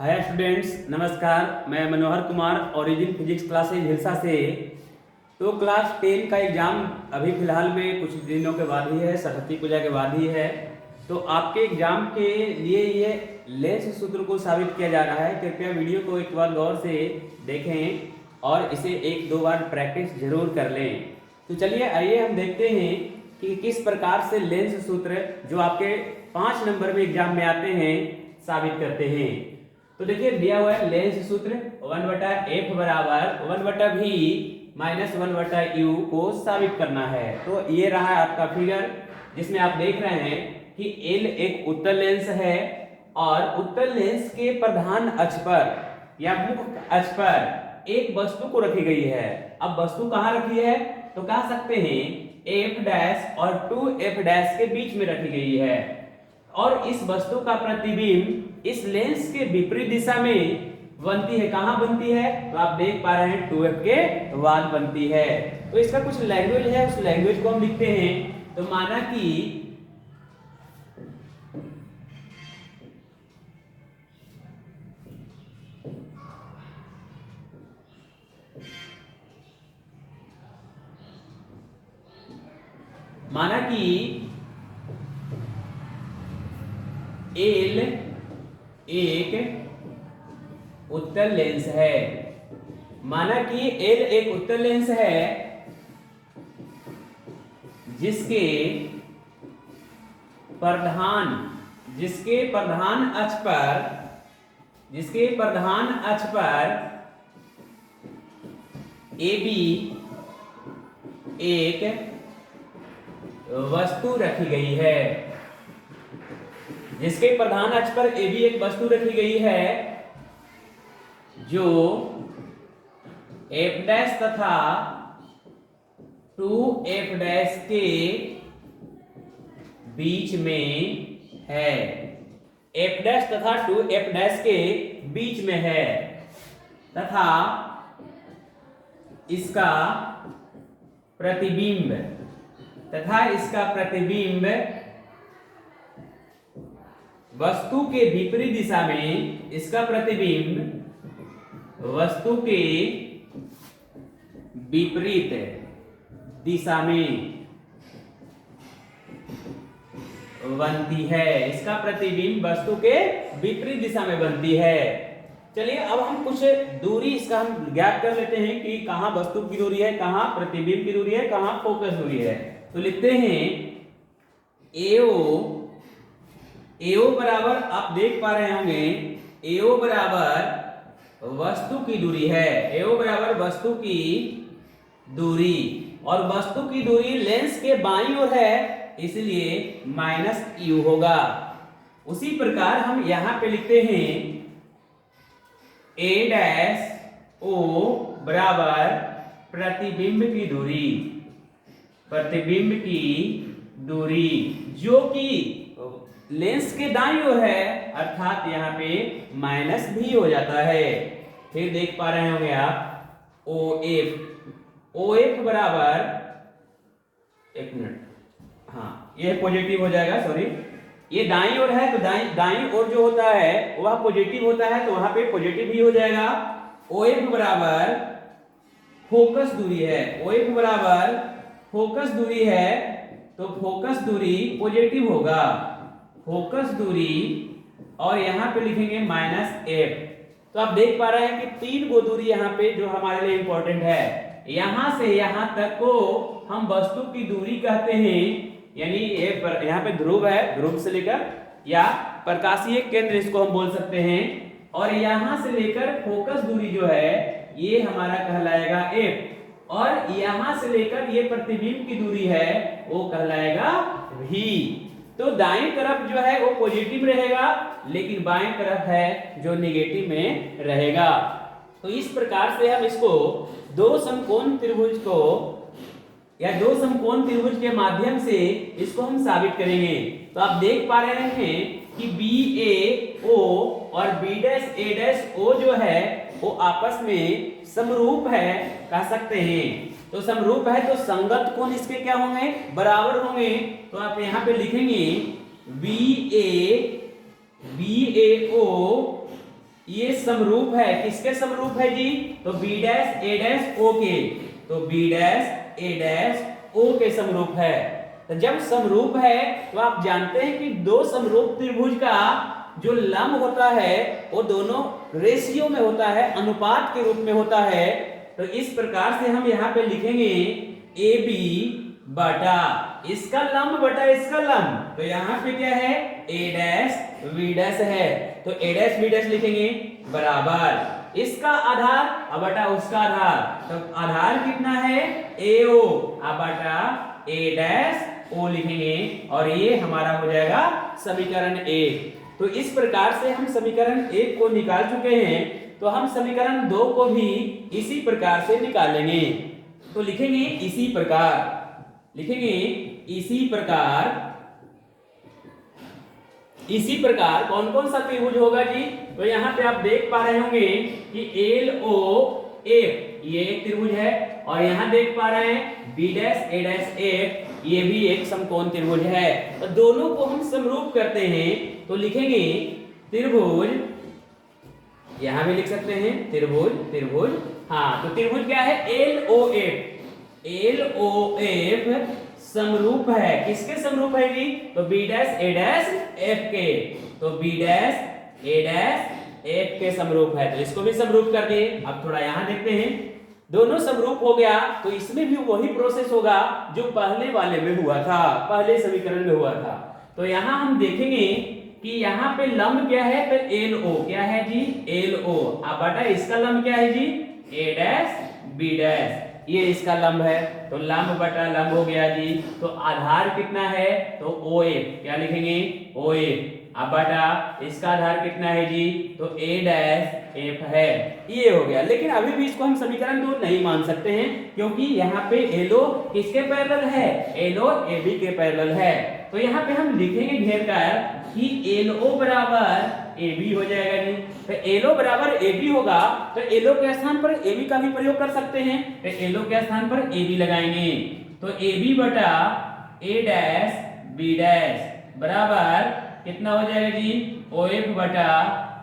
हाय students, नमस्कार। मैं Manohar Kumar, origin physics classes Hilsa से। तो क्लास 10 का एग्ज़ाम अभी फ़िलहाल में कुछ दिनों के बाद ही है, सरस्वती पूजा के बाद ही है। तो आपके एग्ज़ाम के लिए ये लेंस सूत्र को साबित किया जा रहा है। कृपया वीडियो को एक बार गौर से देखें और इसे एक दो बार प्रैक्टिस जरूर कर लें। तो चलिए आइए हम देखते हैं कि किस प्रकार से लेंस सूत्र जो आपके 5 नंबर में एग्जाम में आते हैं साबित करते हैं। तो देखिए दिया हुआ है लेंस सूत्र 1/f बराबर 1/v माइनस 1/u को साबित करना है। तो ये रहा आपका फिगर जिसमें आप देख रहे हैं कि L एक उत्तल लेंस है और उत्तल लेंस के प्रधान अक्ष पर या मुख्य अक्ष पर एक वस्तु को रखी गई है। अब वस्तु कहाँ रखी है तो कह सकते हैं f डैश और 2f डैश के बीच में रखी गई है और इस वस्तु का प्रतिबिंब इस लेंस के विपरीत दिशा में बनती है। कहां बनती है तो आप देख पा रहे हैं 2f के बाद बनती है। तो इसका कुछ लैंग्वेज है, उस लैंग्वेज को हम लिखते हैं। तो माना कि L एक उत्तल लेंस है। माना कि L एक उत्तल लेंस है जिसके प्रधान अक्ष पर AB एक वस्तु रखी गई है। जिसके प्रधान अक्ष पर AB एक वस्तु रखी गई है जो f डैश तथा 2f डैश के बीच में है। f डैश तथा 2f डैश के बीच में है तथा इसका प्रतिबिंब वस्तु के विपरीत दिशा में, इसका प्रतिबिंब वस्तु के विपरीत दिशा में बनती है। इसका प्रतिबिंब वस्तु के विपरीत दिशा में बनती है। चलिए अब हम कुछ दूरी इसका हम ज्ञात कर लेते हैं कि कहां वस्तु की दूरी है, कहां प्रतिबिंब की दूरी है, कहां फोकस दूरी है। तो लिखते हैं AO बराबर, आप देख पा रहे होंगे AO बराबर वस्तु की दूरी है। AO बराबर वस्तु की दूरी और वस्तु की दूरी लेंस के बाईं ओर है इसलिए -u होगा। उसी प्रकार हम यहां पे लिखते हैं A डैश O बराबर प्रतिबिंब की दूरी जो कि लेंस के दाईं ओर है, अर्थात यहाँ पे -v हो जाता है। फिर देख पा रहे होंगे आप OF बराबर, एक मिनट, हाँ ये पॉजिटिव हो जाएगा, सॉरी ये दाईं ओर है तो दाईं ओर जो होता है वह पॉजिटिव होता है तो वहां पे पॉजिटिव ही हो जाएगा। OF बराबर फोकस दूरी है, OF बराबर फोकस दूरी है तो फोकस दूरी पॉजिटिव होगा, फोकस दूरी, और यहां पे लिखेंगे -f। तो आप देख पा रहे हैं कि 3 गो दूरी यहाँ पे जो हमारे लिए इंपॉर्टेंट है। यहां से यहां तक को हम वस्तु की दूरी कहते हैं, यानी यहाँ पे ध्रुव है, ध्रुव से लेकर या प्रकाशीय केंद्र इसको हम बोल सकते हैं, और यहां से लेकर फोकस दूरी जो है ये हमारा कहलाएगा f, और यहां से लेकर ये प्रतिबिंब की दूरी है वो कहलाएगा v। तो दाईं तरफ जो है वो पॉजिटिव रहेगा लेकिन बाएं तरफ है जो नेगेटिव में रहेगा। तो इस प्रकार से हम इसको दो समकोण त्रिभुज के माध्यम से इसको हम साबित करेंगे। तो आप देख पा रहे हैं कि BAO और B'(A')O जो है वो आपस में समरूप है, कह सकते हैं। तो समरूप है तो संगत कोण इसके क्या होंगे, बराबर होंगे। तो आप यहाँ पे लिखेंगे BAO ये समरूप है, किसके समरूप है जी? तो B dash A dash O के, तो B dash A dash O के समरूप है। तो जब समरूप है तो आप जानते हैं कि दो समरूप त्रिभुज का जो लंब होता है वो दोनों रेशियो में होता है, अनुपात के रूप में होता है। तो इस प्रकार से हम यहाँ पे लिखेंगे ए बी बटा इसका लंब बटा इसका लंब। तो यहाँ पे क्या है? ए डैश वी डैश है, तो ए डैश वी डैश लिखेंगे बराबर इसका आधार बटा उसका आधार। तो आधार कितना है? ए ओ बटा ए डैश ओ लिखेंगे और ये हमारा हो जाएगा समीकरण 1। तो इस प्रकार से हम समीकरण 1 को निकाल चुके हैं, तो हम समीकरण 2 को भी इसी प्रकार से निकालेंगे। तो लिखेंगे इसी प्रकार, लिखेंगे इसी प्रकार। इसी प्रकार कौन कौन सा त्रिभुज होगा जी? तो यहाँ पे आप देख पा रहे होंगे कि एल ओ एफ ये एक त्रिभुज है, और यहाँ देख पा रहे हैं B dash A dash F ये भी एक समकोण त्रिभुज है। तो दोनों को हम समरूप करते हैं, तो लिखेंगे त्रिभुज, यहां भी लिख सकते हैं त्रिभुज, त्रिभुज हाँ, तो त्रिभुज क्या है? L O F, L O F समरूप है, किसके समरूप है जी? तो B dash A dash F के, तो B dash A dash F के समरूप है। तो इसको भी समरूप कर दिए। अब थोड़ा यहां देखते हैं, दोनों समरूप हो गया तो इसमें भी वही प्रोसेस होगा जो पहले वाले में हुआ था, पहले समीकरण में हुआ था। तो यहां हम देखेंगे कि यहाँ पे लंब क्या है? तो एल ओ क्या है जी? एल ओ बटा इसका लंब क्या है जी? ए डैश बी डैश, ये इसका लंब है, तो लंब बटा लंब हो गया जी। तो आधार कितना है? तो ओ एफ, क्या लिखेंगे? ओ एफ बटा इसका आधार कितना है जी? तो ए डैश एफ है, ये हो गया। लेकिन अभी भी इसको हम समीकरण 2 नहीं मान सकते हैं, क्योंकि यहाँ पे एलो किसके पैरेलल है? एलो ए बी के पैरेलल है। तो यहाँ पे हम लिखेंगे घेर कर कि एलओ बराबर ए बी हो जाएगा जी। तो एलओ बराबर ए बी होगा, तो एलओ के स्थान पर ए बी का भी प्रयोग कर सकते हैं। तो एलओ के स्थान पर ए बी लगाएंगे, तो ए बी बटा ए डैश बी डैश बराबर कितना हो जाएगा जी? ओ एफ बटा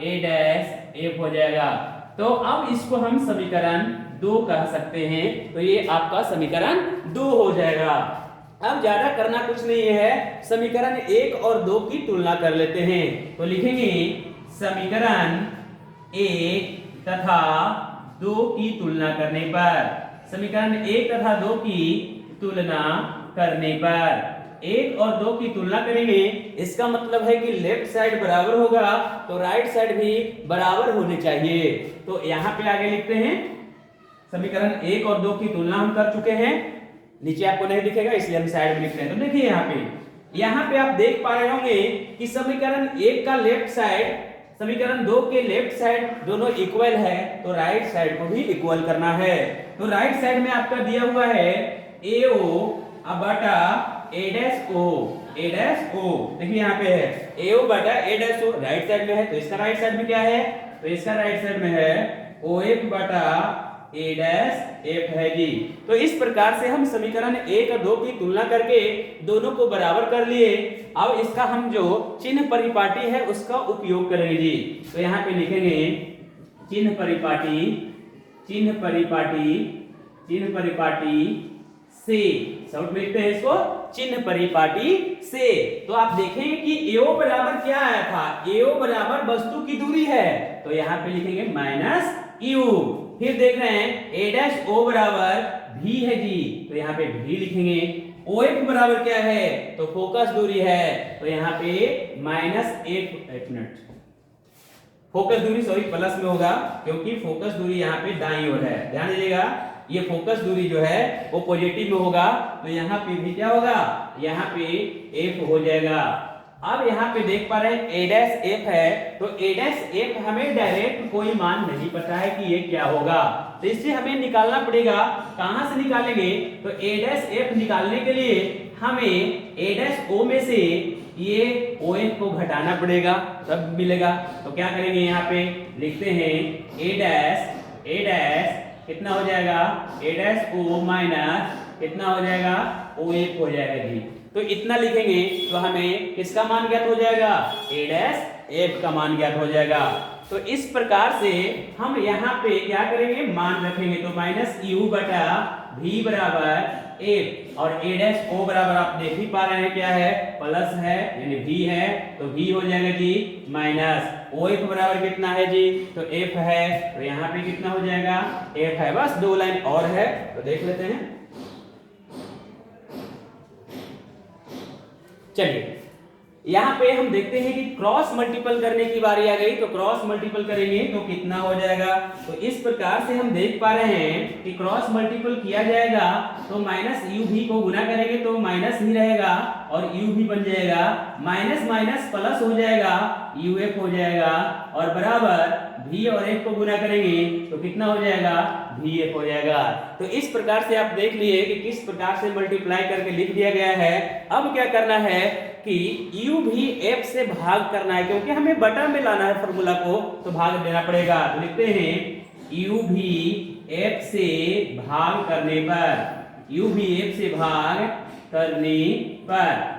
ए डैश एफ हो जाएगा। तो अब इसको हम समीकरण 2 कह सकते हैं। तो ये आपका समीकरण 2 हो जाएगा। अब ज्यादा करना कुछ नहीं है, समीकरण 1 और 2 की तुलना कर लेते हैं। तो लिखेंगे समीकरण 1 तथा 2 की तुलना करने पर, समीकरण 1 तथा 2 की तुलना करने पर 1 और 2 की तुलना करेंगे, इसका मतलब है कि लेफ्ट साइड बराबर होगा तो राइट साइड भी बराबर होने चाहिए। तो यहाँ पे आगे लिखते हैं समीकरण 1 और 2 की तुलना हम कर चुके हैं, नीचे आपको नहीं दिखेगा इसलिए हम साइड में लिखते हैं। तो देखिए यहाँ पे आप देख पा रहे होंगे कि समीकरण 1 का लेफ्ट साइड समीकरण 2 के लेफ्ट साइड दोनों इक्वल है, तो राइट साइड को भी इक्वल करना है। तो राइट साइड में आपका दिया हुआ है ए ओ बटा ए डैश ओ, ए डैश ओ, देखिए यहाँ पे है ए ओ बटा ए डैश ओ, राइट साइड में है। तो इसका राइट साइड में क्या है? तो इसका राइट साइड में है ओ एफ बटा ए डैश एफ है जी। तो इस प्रकार से हम समीकरण 1 और 2 की तुलना करके दोनों को बराबर कर लिए। अब इसका हम जो चिन्ह परिपाटी है उसका उपयोग करेंगे जी। तो यहाँ पे लिखेंगे चिन्ह परिपाटी, चिन्ह परिपाटी, चिन्ह परिपाटी से, शॉर्ट में लिखते हैं इसको चिन्ह परिपाटी से। तो आप देखेंगे कि एओ बराबर क्या आया था? एओ बराबर वस्तु की दूरी है, तो यहाँ पे लिखेंगे माइनस यू। फिर देख रहे हैं ए डैश ओ बराबर भी है जी, तो यहाँ पे भी लिखेंगे। ओ एफ बराबर क्या है? तो फोकस दूरी है, तो यहाँ पे माइनस एक मिनट, फोकस दूरी सॉरी प्लस में होगा क्योंकि फोकस दूरी यहाँ पे दाईं ओर है, ध्यान दीजिएगा। ये फोकस दूरी जो है वो पॉजिटिव में होगा, तो यहाँ पे भी क्या होगा? यहाँ पे एफ हो जाएगा। अब यहाँ पे देख पा रहे हैं ए डैश एफ है, तो ए डैश एफ हमें डायरेक्ट कोई मान नहीं पता है कि ये क्या होगा, तो इससे हमें निकालना पड़ेगा। कहां से निकालेंगे? तो ए डैश एफ निकालने के लिए हमें ए डैश ओ में से ये ओ एफ को घटाना पड़ेगा, तब मिलेगा। तो क्या करेंगे? यहाँ पे लिखते हैं ए डैश कितना हो जाएगा? ए डैश ओ माइनस कितना हो जाएगा? ओ एफ हो जाएगा जी। तो इतना लिखेंगे तो हमें किसका मान ज्ञात हो जाएगा? ए डैश एफ का मान ज्ञात हो जाएगा। तो तो इस प्रकार से हम यहाँ पे क्या करेंगे, मान रखेंगे। तो माइनस यू बटा भी बराबर एफ, और ए डैश ओ बराबर आप देख ही पा रहे हैं क्या है, प्लस है यानी भी है, तो भी हो जाएगा जी माइनस ओ एफ बराबर कितना है जी, तो एफ है, तो यहाँ पे कितना हो जाएगा, एफ है। बस 2 लाइन और है तो देख लेते हैं। चलिए यहाँ पे हम देखते हैं कि क्रॉस मल्टीपल करने की बारी आ गई। तो क्रॉस मल्टीपल करेंगे तो कितना हो जाएगा, तो इस प्रकार से हम देख पा रहे हैं कि क्रॉस मल्टीपल किया जाएगा तो माइनस यू भी को गुना करेंगे तो माइनस ही रहेगा और यू भी बन जाएगा, माइनस माइनस प्लस हो जाएगा, यू एफ हो जाएगा, और बराबर भी और एफ को गुना करेंगे तो कितना हो जाएगा, भी एफ हो जाएगा। तो इस प्रकार से आप देख लिए कि किस प्रकार से मल्टीप्लाई करके लिख दिया गया है। अब क्या करना है कि u भी f से भाग करना है, क्योंकि हमें बटा में लाना है फॉर्मूला को, तो भाग देना पड़ेगा। तो लिखते हैं u भी f से भाग करने पर, u भी f से भाग करने पर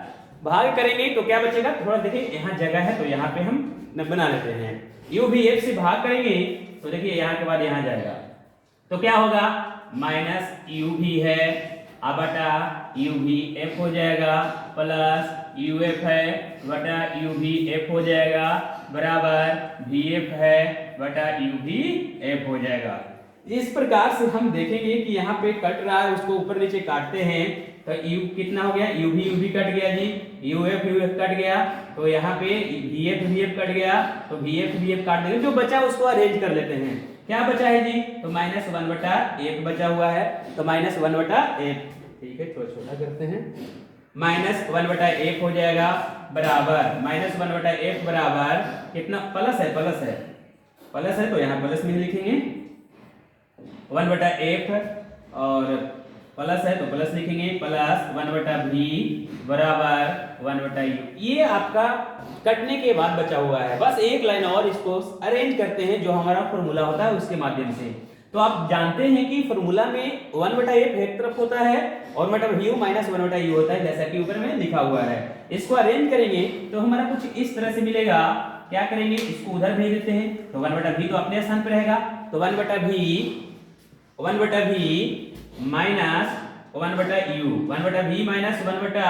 भाग करेंगे तो क्या बचेगा, थोड़ा देखिए यहाँ जगह है तो यहाँ पे हम बना लेते हैं। u भी f से भाग करेंगे तो देखिए यहाँ के बाद यहाँ जाएगा तो क्या होगा, माइनस यू भी है अब बटा यू भी एफ हो जाएगा, प्लस यू एफ है बटा यू भी एफ हो जाएगा, बराबर भी एफ है बटा यू भी एफ हो जाएगा। इस प्रकार से हम देखेंगे कि यहाँ पे कट रहा है, उसको ऊपर नीचे काटते हैं तो यू कितना हो गया, यू भी कट गया जी, यू एफ कट गया, तो यहाँ पे भी एफ कट गया, तो भी एफ काट देंगे, जो बचा उसको अरेंज कर लेते हैं। क्या बचा है जी, तो माइनस 1 बटा एफ बचा हुआ है, तो माइनस 1 बटा एफ, ठीक है थोड़ा छोटा करते हैं, माइनस 1 बटा एफ हो जाएगा, बराबर माइनस 1 बटा एफ बराबर कितना, प्लस है प्लस है तो यहाँ प्लस में लिखेंगे 1 बटा एफ, और प्लस है तो प्लस लिखेंगे, प्लस 1 बटा भी बराबर 1 बटा यू। ये आपका कटने के बाद बचा हुआ है। बस एक लाइन और इसको अरेंज करते हैं जो हमारा फॉर्मूला होता है उसके माध्यम से। तो आप जानते हैं कि फॉर्मूला में 1 बटा एफ एक तरफ होता है और मतलब यू माइनस 1 बटा यू होता है, जैसा कि ऊपर में लिखा हुआ है। इसको अरेंज करेंगे तो हमारा कुछ इस तरह से मिलेगा। क्या करेंगे, इसको उधर भेज देते हैं तो 1 बटा भी तो अपने स्थान पर रहेगा, तो 1 बटा भी माइनस 1 बटा यू, 1 बटा भी माइनस 1 बटा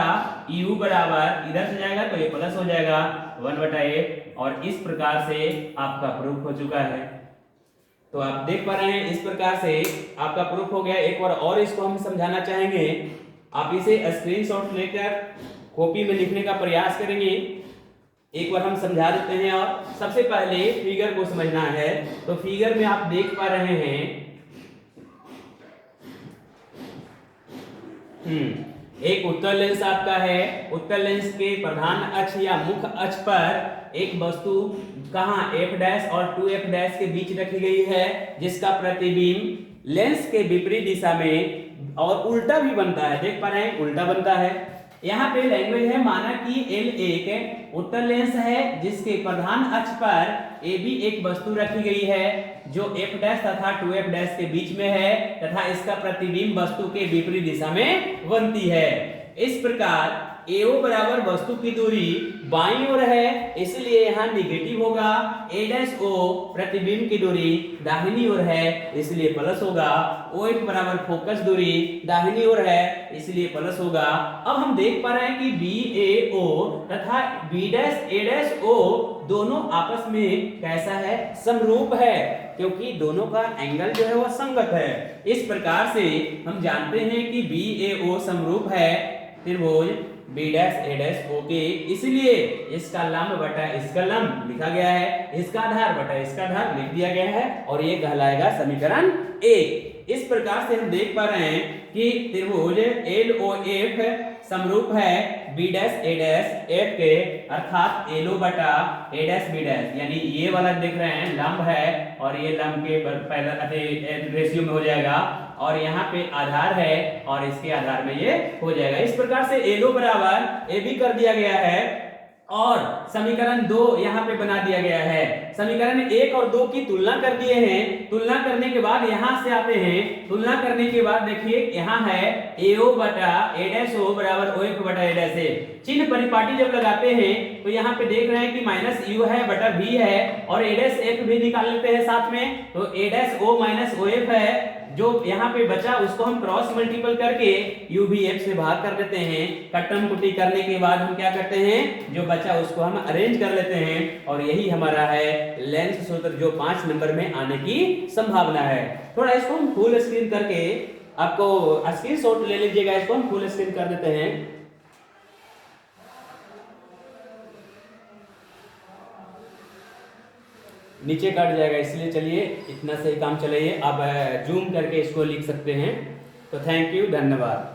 यू बराबर इधर से जाएगा तो ये प्लस हो जाएगा 1 बटा एफ, और इस प्रकार से आपका प्रूफ हो चुका है। तो आप देख पा रहे हैं इस प्रकार से आपका प्रूफ हो गया। एक बार और इसको हम समझाना चाहेंगे, आप इसे स्क्रीनशॉट लेकर कॉपी में लिखने का प्रयास करेंगे। एक बार हम समझा देते हैं, और सबसे पहले फिगर को समझना है। तो फिगर में आप देख पा रहे हैं एक उत्तल लेंस आपका है। उत्तल लेंस के प्रधान अक्ष या मुख्य अक्ष पर एक वस्तु कहां f डैश और 2f डैश के बीच रखी गई है, जिसका प्रतिबिंब लेंस के विपरीत दिशा में और उल्टा भी बनता है। देख पा रहे हैं उल्टा बनता है। यहाँ पे लैंग्वेज है, माना कि L एक उत्तल लेंस है जिसके प्रधान अक्ष पर AB एक वस्तु रखी गई है जो f डैश तथा 2f डैश के बीच में है तथा इसका प्रतिबिंब वस्तु के विपरीत दिशा में बनती है। इस प्रकार AO बराबर वस्तु की दूरी बाईं ओर है, इसलिए यहाँ निगेटिव होगा। A डैश O प्रतिबिंब की दूरी दाहिनी ओर है, इसलिए प्लस होगा। OF बराबर फोकस दूरी दाहिनी ओर है, इसलिए प्लस होगा। अब हम देख पा रहे हैं कि BAO तथा B dash A dash O दोनों आपस में कैसा है, समरूप है, क्योंकि दोनों का एंगल जो है वह संगत है। इस प्रकार से हम जानते हैं कि BAO समरूप है त्रिभुज B dash A dash O के, इसलिए इसका लंब बटा इसका लंब लिखा गया है, इसका आधार बटा इसका आधार लिख दिया गया है, और ये कहलाएगा समीकरण 1। इस प्रकार से हम देख पा रहे हैं कि त्रिभुज LOF समरूप है B dash A dash F के, अर्थात LO बटा A डैश B डैश, यानी ये वाला देख रहे हैं लंब है और ये लंब के रेशियो में हो जाएगा, और यहाँ पे आधार है और इसके आधार में ये हो जाएगा। इस प्रकार से LO बराबर AB कर दिया गया है और समीकरण 2 यहाँ पे बना दिया गया है। समीकरण 1 और 2 की तुलना कर दिए हैं। तुलना करने के बाद यहां से आते हैं, तुलना करने के बाद देखिए यहां है AO बटा A डैश O बराबर OF बटा A डैश A। चिन्ह परिपाटी जब लगाते हैं तो यहाँ पे देख रहे हैं कि माइनस U है बटा V है और A डैश F भी निकाल लेते हैं साथ में, तो A dash O minus OF है, जो यहाँ पे बचा उसको हम क्रॉस मल्टीपल करके U भी F से भाग कर देते हैं। कट्टम कुटी करने के बाद हम क्या करते हैं, जो बचा उसको हम अरेंज कर लेते हैं और यही हमारा है लेंस सूत्र जो 5 नंबर में आने की संभावना है। थोड़ा इसको हम फुल स्क्रीन करके आपको स्क्रीनशॉट ले लीजिएगा, इसको हम फुल स्क्रीन कर देते हैं। नीचे कट जाएगा इसलिए चलिए इतना सही काम चलाइए। आप जूम करके इसको लिख सकते हैं। तो थैंक यू, धन्यवाद।